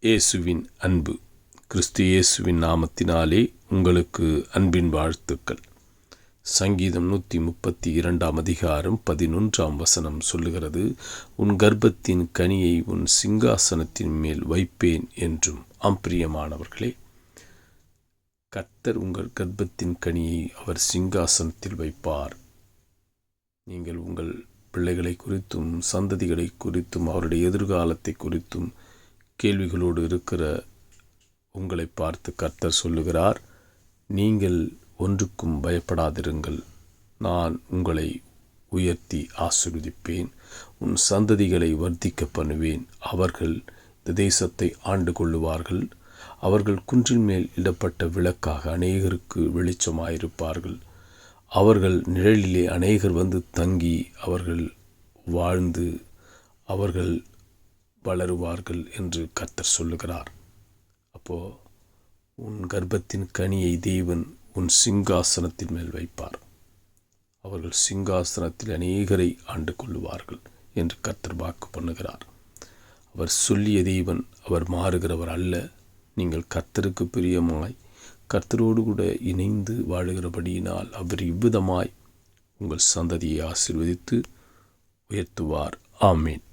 இயேசுவின் அன்பு. கிறிஸ்து இயேசுவின் நாமத்தினாலே உங்களுக்கு அன்பின் வாழ்த்துக்கள். சங்கீதம் 132 அதிகாரம் 11 சொல்லுகிறது, உன் கர்ப்பத்தின் கனியை உன் சிங்காசனத்தின் மேல் வைப்பேன் என்றும். பிரியமானவர்களே, கர்த்தர் உங்கள் கர்ப்பத்தின் கனியை அவர் சிங்காசனத்தில் வைப்பார். நீங்கள் உங்கள் பிள்ளைகளை குறித்தும் சந்ததிகளை குறித்தும் அவருடைய எதிர்காலத்தை குறித்தும் கேள்விகளோடு இருக்கிற உங்களை பார்த்து கர்த்தர் சொல்லுகிறார், நீங்கள் ஒன்றுக்கும் பயப்படாதிருங்கள். நான் உங்களை உயர்த்தி ஆசீர்வதிப்பேன். உன் சந்ததிகளை வர்த்திக்க பண்ணுவேன். அவர்கள் இந்த தேசத்தை ஆண்டு கொள்ளுவார்கள். அவர்கள் குன்றின் மேல் இடப்பட்ட விளக்காக அநேகருக்கு வெளிச்சமாயிருப்பார்கள். அவர்கள் நிழலிலே அநேகர் வந்து தங்கி அவர்கள் வாழ்ந்து அவர்கள் வளருவார்கள் என்று கர்த்தர் சொல்லுகிறார். அப்போது உன் கர்ப்பத்தின் கனியை தேவன் உன் சிங்காசனத்தின் மேல் வைப்பார். அவர்கள் சிங்காசனத்தில் அநேகரை ஆண்டு கொள்ளுவார்கள் என்று கர்த்தர் வாக்கு பண்ணுகிறார். அவர் சொல்லிய தேவன் அவர் மாறுகிறவர் அல்ல. நீங்கள் கர்த்தருக்கு பிரியமாய் கர்த்தரோடு கூட இணைந்து வாழுகிறபடியினால் அவர் இவ்விதமாய் உங்கள் சந்ததியை ஆசீர்வதித்து உயர்த்துவார். ஆமீன்.